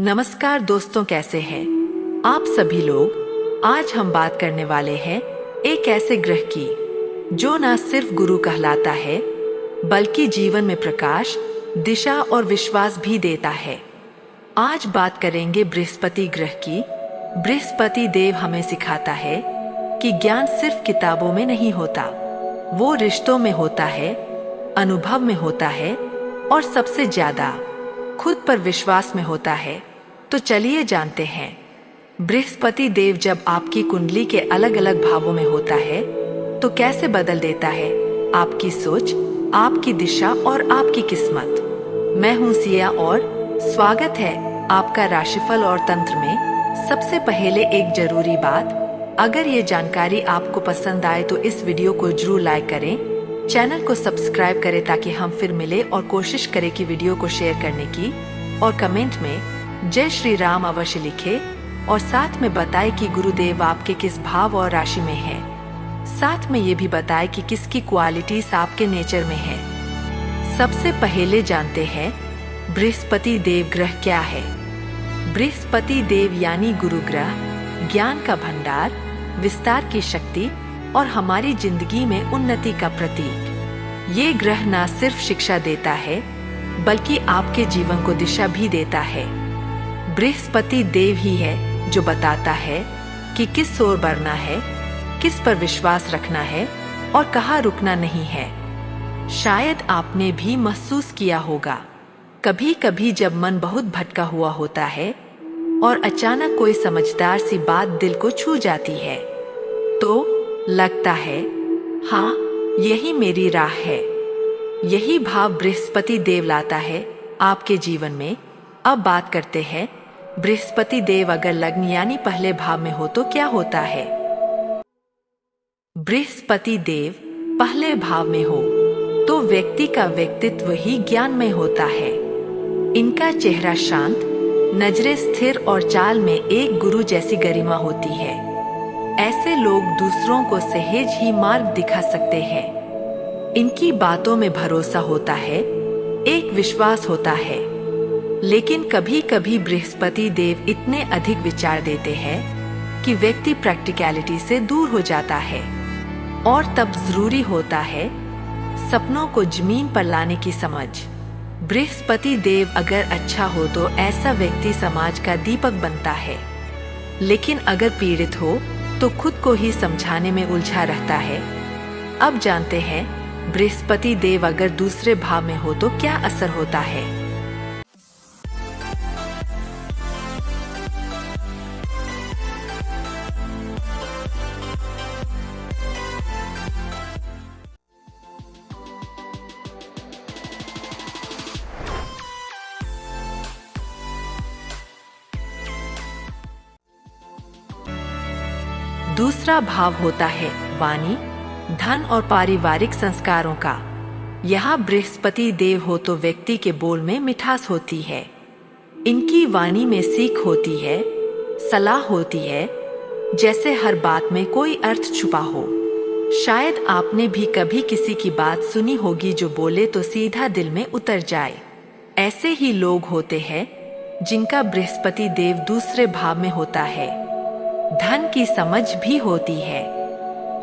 नमस्कार दोस्तों, कैसे हैं आप सभी लोग। आज हम बात करने वाले हैं एक ऐसे ग्रह की जो न सिर्फ गुरु कहलाता है बल्कि जीवन में प्रकाश, दिशा और विश्वास भी देता है। आज बात करेंगे बृहस्पति ग्रह की। बृहस्पति देव हमें सिखाता है कि ज्ञान सिर्फ किताबों में नहीं होता, वो रिश्तों में होता है, अनुभव में होता है और सबसे ज्यादा खुद पर विश्वास में होता है। तो चलिए जानते हैं, बृहस्पति देव जब आपकी कुंडली के अलग अलग भावों में होता है तो कैसे बदल देता है आपकी सोच, आपकी दिशा और आपकी किस्मत। मैं हूं सिया और स्वागत है आपका राशिफल और तंत्र में। सबसे पहले एक जरूरी बात, अगर ये जानकारी आपको पसंद आए तो इस वीडियो को जरूर लाइक करें, चैनल को सब्सक्राइब करें ताकि हम फिर मिले, और कोशिश करें कि वीडियो को शेयर करने की और कमेंट में जय श्री राम अवश्य लिखे और साथ में बताएं कि गुरुदेव आपके किस भाव और राशि में है। साथ में ये भी बताएं कि किसकी क्वालिटीज आपके नेचर में है। सबसे पहले जानते हैं बृहस्पति देव ग्रह क्या है। बृहस्पति देव यानी गुरु ग्रह ज्ञान का भंडार, विस्तार की शक्ति और हमारी जिंदगी में उन्नति का प्रतीक। ये ग्रह न सिर्फ शिक्षा देता है बल्कि आपके जीवन को दिशा भी देता है। बृहस्पति देव ही है जो बताता है कि किस ओर बढ़ना है, किस पर विश्वास रखना है और कहाँ रुकना नहीं है। शायद आपने भी महसूस किया होगा, कभी कभी जब मन बहुत भटका हुआ होता है और अचानक कोई समझदार सी बात दिल को छू जाती है तो लगता है हाँ, यही मेरी राह है। यही भाव बृहस्पति देव लाता है आपके जीवन में। अब बात करते हैं बृहस्पति देव अगर लग्न यानी पहले भाव में हो तो क्या होता है। बृहस्पति देव पहले भाव में हो तो व्यक्ति का व्यक्तित्व ही ज्ञान में होता है। इनका चेहरा शांत, नजरें स्थिर और चाल में एक गुरु जैसी गरिमा होती है। ऐसे लोग दूसरों को सहज ही मार्ग दिखा सकते हैं। इनकी बातों में भरोसा होता है, एक विश्वास होता है। लेकिन कभी कभी बृहस्पति देव इतने अधिक विचार देते हैं कि व्यक्ति प्रैक्टिकलिटी से दूर हो जाता है, और तब जरूरी होता है सपनों को जमीन पर लाने की समझ। बृहस्पति देव अगर अच्छा हो तो ऐसा व्यक्ति समाज का दीपक बनता है, लेकिन अगर पीड़ित हो तो खुद को ही समझाने में उलझा रहता है। अब जानते हैं बृहस्पति देव अगर दूसरे भाव में हो तो क्या असर होता है। दूसरा भाव होता है वाणी, धन और पारिवारिक संस्कारों का। यहाँ बृहस्पति देव हो तो व्यक्ति के बोल में मिठास होती है। इनकी वाणी में सीख होती है, सलाह होती है, जैसे हर बात में कोई अर्थ छुपा हो। शायद आपने भी कभी किसी की बात सुनी होगी जो बोले तो सीधा दिल में उतर जाए। ऐसे ही लोग होते हैं जिनका बृहस्पति देव दूसरे भाव में होता है। धन की समझ भी होती है,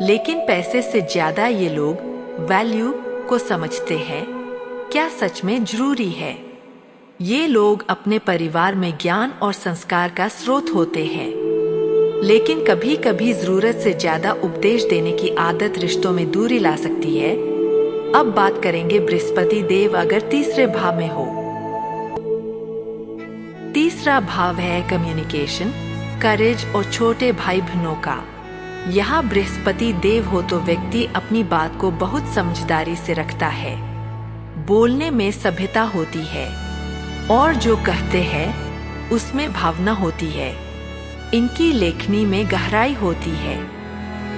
लेकिन पैसे से ज्यादा ये लोग वैल्यू को समझते हैं, क्या सच में जरूरी है। ये लोग अपने परिवार में ज्ञान और संस्कार का स्रोत होते हैं, लेकिन कभी कभी जरूरत से ज्यादा उपदेश देने की आदत रिश्तों में दूरी ला सकती है। अब बात करेंगे बृहस्पति देव अगर तीसरे भाव में हो। तीसरा भाव है कम्युनिकेशन, करेज और छोटे भाई बहनों का। यहाँ बृहस्पति देव हो तो व्यक्ति अपनी बात को बहुत समझदारी से रखता है। बोलने में सभ्यता होती है और जो कहते हैं उसमें भावना होती है। इनकी लेखनी में गहराई होती है।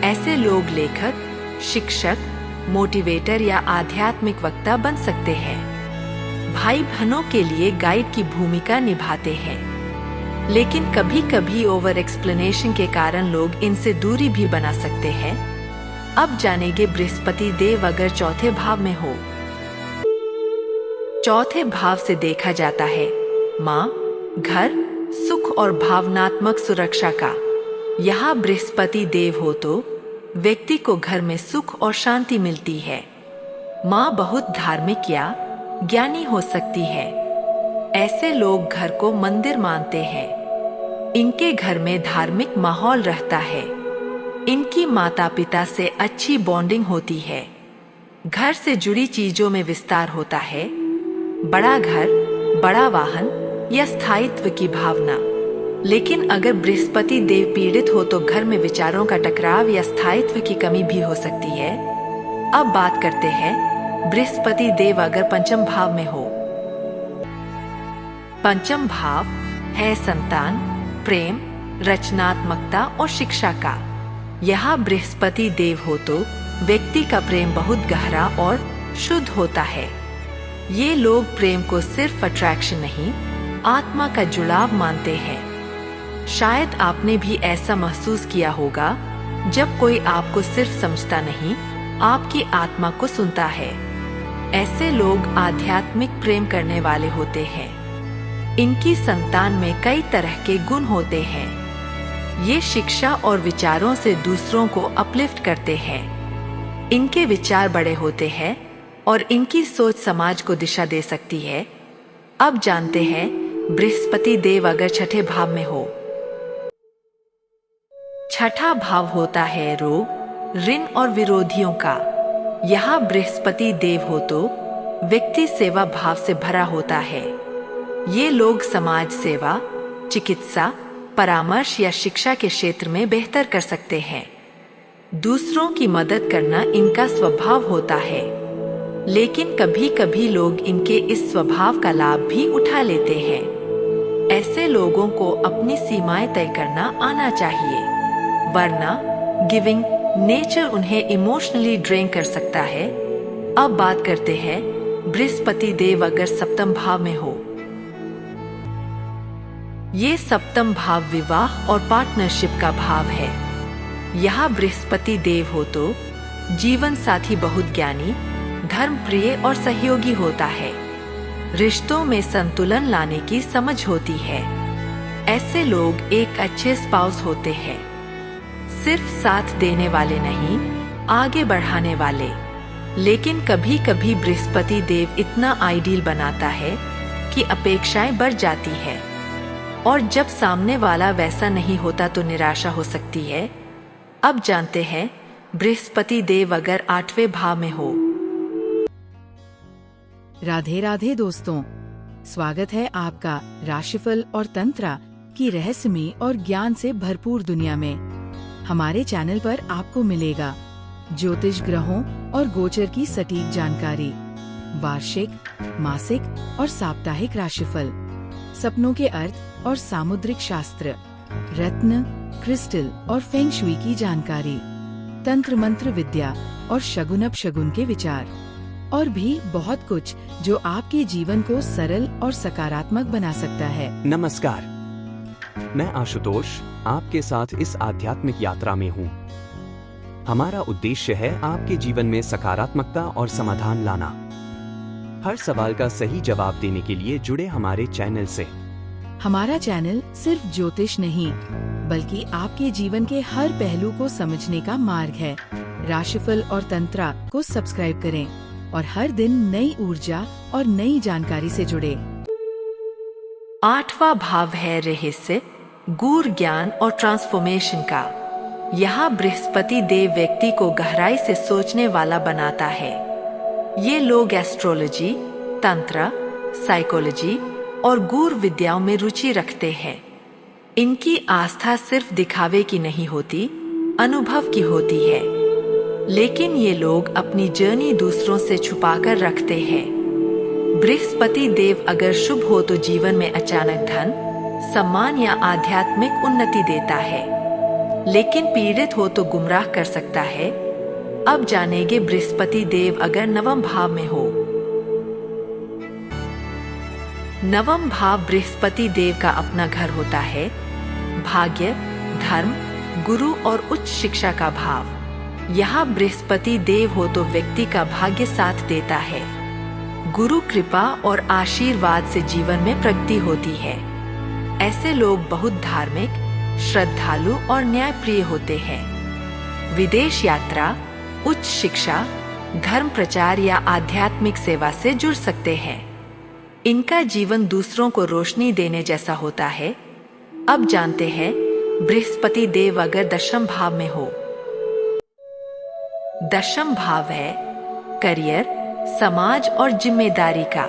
ऐसे लोग लेखक, शिक्षक, मोटिवेटर या आध्यात्मिक वक्ता बन सकते हैं। भाई बहनों के लिए गाइड की भूमिका निभाते हैं, लेकिन कभी कभी ओवर एक्सप्लेनेशन के कारण लोग इनसे दूरी भी बना सकते हैं। अब जानेंगे बृहस्पति देव अगर चौथे भाव में हो। चौथे भाव से देखा जाता है माँ, घर, सुख और भावनात्मक सुरक्षा का। यहाँ बृहस्पति देव हो तो व्यक्ति को घर में सुख और शांति मिलती है। माँ बहुत धार्मिक या ज्ञानी हो सकती है। ऐसे लोग घर को मंदिर मानते हैं। इनके घर में धार्मिक माहौल रहता है। इनकी माता पिता से अच्छी बॉन्डिंग होती है। घर से जुड़ी चीजों में विस्तार होता है। बड़ा घर, बड़ा वाहन या स्थायित्व की भावना। लेकिन अगर बृहस्पति देव पीड़ित हो तो घर में विचारों का टकराव या स्थायित्व की कमी भी हो सकती है। अब बात करते हैं बृहस्पति देव अगर पंचम भाव में हो। पंचम भाव है संतान, प्रेम, रचनात्मकता और शिक्षा का। यहाँ बृहस्पति देव हो तो व्यक्ति का प्रेम बहुत गहरा और शुद्ध होता है। ये लोग प्रेम को सिर्फ अट्रैक्शन नहीं, आत्मा का जुड़ाव मानते हैं। शायद आपने भी ऐसा महसूस किया होगा जब कोई आपको सिर्फ समझता नहीं, आपकी आत्मा को सुनता है। ऐसे लोग आध्यात्मिक प्रेम करने वाले होते हैं। इनकी संतान में कई तरह के गुण होते हैं। ये शिक्षा और विचारों से दूसरों को अपलिफ्ट करते हैं। इनके विचार बड़े होते हैं और इनकी सोच समाज को दिशा दे सकती है। अब जानते हैं बृहस्पति देव अगर छठे भाव में हो। छठा भाव होता है रोग, ऋण और विरोधियों का। यहाँ बृहस्पति देव हो तो व्यक्ति सेवा भाव से भरा होता है। ये लोग समाज सेवा, चिकित्सा, परामर्श या शिक्षा के क्षेत्र में बेहतर कर सकते हैं। दूसरों की मदद करना इनका स्वभाव होता है। लेकिन कभी कभी लोग इनके इस स्वभाव का लाभ भी उठा लेते हैं। ऐसे लोगों को अपनी सीमाएं तय करना आना चाहिए, वरना गिविंग नेचर उन्हें इमोशनली ड्रेन कर सकता है। अब बात करते हैं बृहस्पति देव अगर सप्तम भाव में हो। ये सप्तम भाव विवाह और पार्टनरशिप का भाव है। यहाँ बृहस्पति देव हो तो जीवन साथी बहुत ज्ञानी, धर्म प्रिय और सहयोगी होता है। रिश्तों में संतुलन लाने की समझ होती है। ऐसे लोग एक अच्छे स्पाउस होते हैं, सिर्फ साथ देने वाले नहीं, आगे बढ़ाने वाले। लेकिन कभी कभी बृहस्पति देव इतना आइडियल बनाता है कि अपेक्षाएं बढ़ जाती है, और जब सामने वाला वैसा नहीं होता तो निराशा हो सकती है। अब जानते हैं बृहस्पति देव अगर आठवें भाव में हो। राधे राधे दोस्तों, स्वागत है आपका राशिफल और तंत्र की रहस्यमय और ज्ञान से भरपूर दुनिया में। हमारे चैनल पर आपको मिलेगा ज्योतिष ग्रहों और गोचर की सटीक जानकारी, वार्षिक, मासिक और साप्ताहिक राशिफल, सपनों के अर्थ और सामुद्रिक शास्त्र, रत्न, क्रिस्टल और फेंग शुई की जानकारी, तंत्र मंत्र विद्या और शगुन अपशगुन के विचार, और भी बहुत कुछ जो आपके जीवन को सरल और सकारात्मक बना सकता है। नमस्कार, मैं आशुतोष आपके साथ इस आध्यात्मिक यात्रा में हूँ। हमारा उद्देश्य है आपके जीवन में सकारात्मकता और समाधान लाना। हर सवाल का सही जवाब देने के लिए जुड़े हमारे चैनल से। हमारा चैनल सिर्फ ज्योतिष नहीं, बल्कि आपके जीवन के हर पहलू को समझने का मार्ग है। राशिफल और तंत्र को सब्सक्राइब करें और हर दिन नई ऊर्जा और नई जानकारी से जुड़े। आठवां भाव है रहस्य, गूढ़ ज्ञान और ट्रांसफॉर्मेशन का। यहाँ बृहस्पति देव व्यक्ति को गहराई से सोचने वाला बनाता है। ये लोग एस्ट्रोलॉजी, तंत्र, साइकोलॉजी और गूढ़ विद्याओं में रुचि रखते हैं। इनकी आस्था सिर्फ दिखावे की नहीं होती, अनुभव की होती है। लेकिन ये लोग अपनी जर्नी दूसरों से छुपाकर रखते हैं। बृहस्पति देव अगर शुभ हो तो जीवन में अचानक धन, सम्मान या आध्यात्मिक उन्नति देता है। लेकिन पीड़ित हो तो गुमराह कर सकता है। अब जानेंगे बृहस्पति देव अगर नवम भाव में हो। नवम भाव बृहस्पति देव का अपना घर होता है। भाग्य, धर्म, गुरु और उच्च शिक्षा का भाव। यहाँ बृहस्पति देव हो तो व्यक्ति का भाग्य साथ देता है। गुरु कृपा और आशीर्वाद से जीवन में प्रगति होती है। ऐसे लोग बहुत धार्मिक, श्रद्धालु और न्यायप्रिय होते हैं। विदेश यात्रा, उच्च शिक्षा, धर्म प्रचार या आध्यात्मिक सेवा से जुड़ सकते हैं। इनका जीवन दूसरों को रोशनी देने जैसा होता है। अब जानते हैं बृहस्पति देव अगर दशम भाव में हो। दशम भाव है करियर, समाज और जिम्मेदारी का।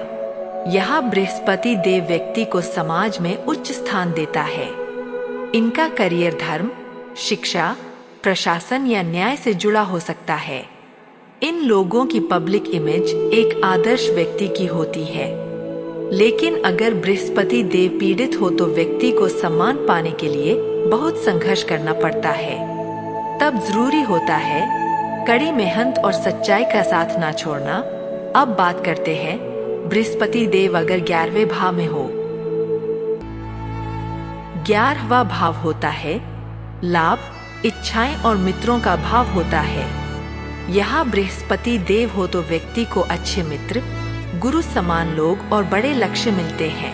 यहाँ बृहस्पति देव व्यक्ति को समाज में उच्च स्थान देता है। इनका करियर धर्म, शिक्षा, प्रशासन या न्याय से जुड़ा हो सकता है। इन लोगों की पब्लिक इमेज एक आदर्श व्यक्ति की होती है। लेकिन अगर बृहस्पति देव पीड़ित हो तो व्यक्ति को सम्मान पाने के लिए बहुत संघर्ष करना पड़ता है। तब जरूरी होता है कड़ी मेहनत और सच्चाई का साथ ना छोड़ना। अब बात करते हैं बृहस्पति देव अगर 11वें भाव में हो। 11वां भाव होता है लाभ, इच्छाएं और मित्रों का भाव होता है। यहाँ बृहस्पति देव हो तो व्यक्ति को अच्छे मित्र, गुरु समान लोग और बड़े लक्ष्य मिलते हैं।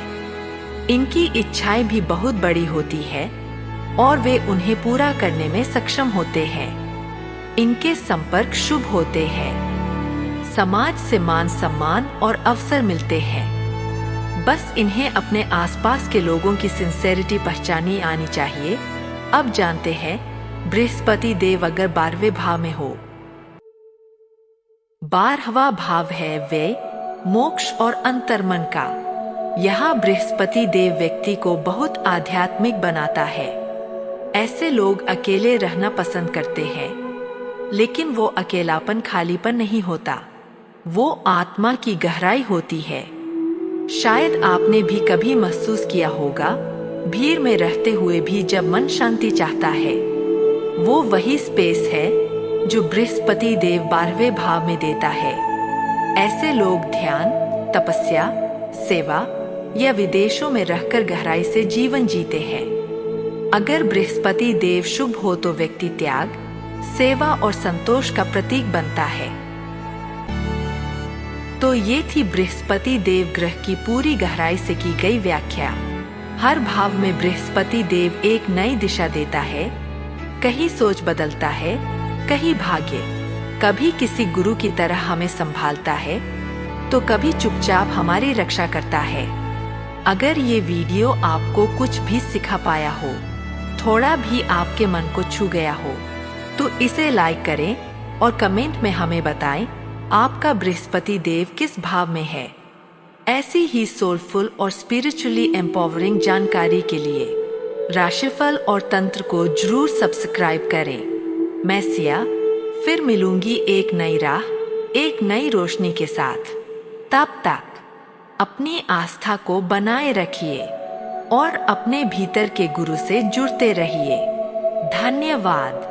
इनकी इच्छाएं भी बहुत बड़ी होती है और वे उन्हें पूरा करने में सक्षम होते हैं। इनके संपर्क शुभ होते हैं। समाज से मान सम्मान और अवसर मिलते हैं। बस इन्हें अपने आसपास के लोगों की सिंसेरिटी पहचानी आनी चाहिए। अब जानते हैं बृहस्पति देव अगर 12वें भाव में हो। 12वां भाव है व्यय, मोक्ष और अंतर्मन का। यहाँ बृहस्पति देव व्यक्ति को बहुत आध्यात्मिक बनाता है। ऐसे लोग अकेले रहना पसंद करते हैं, लेकिन वो अकेलापन खालीपन नहीं होता, वो आत्मा की गहराई होती है। शायद आपने भी कभी महसूस किया होगा, भीड़ में रहते हुए भी जब मन शांति चाहता है, वो वही स्पेस है जो बृहस्पति देव 12वें भाव में देता है। ऐसे लोग ध्यान, तपस्या, सेवा या विदेशों में रहकर गहराई से जीवन जीते हैं। अगर बृहस्पति देव शुभ हो तो व्यक्ति त्याग, सेवा और संतोष का प्रतीक बनता है। तो ये थी बृहस्पति देव ग्रह की पूरी गहराई से की गई व्याख्या। हर भाव में बृहस्पति देव एक नई दिशा देता है। कहीं सोच बदलता है, कहीं भाग्य। कभी किसी गुरु की तरह हमें संभालता है तो कभी चुपचाप हमारी रक्षा करता है। अगर ये वीडियो आपको कुछ भी सिखा पाया हो, थोड़ा भी आपके मन को छू गया हो, तो इसे लाइक करें और कमेंट में हमें बताएं आपका बृहस्पति देव किस भाव में है। ऐसी ही सोलफुल और स्पिरिचुअली एम्पावरिंग जानकारी के लिए राशिफल और तंत्र को जरूर सब्सक्राइब करें। मैं सिया फिर मिलूंगी एक नई राह, एक नई रोशनी के साथ। तब तक अपनी आस्था को बनाए रखिए और अपने भीतर के गुरु से जुड़ते रहिए। धन्यवाद।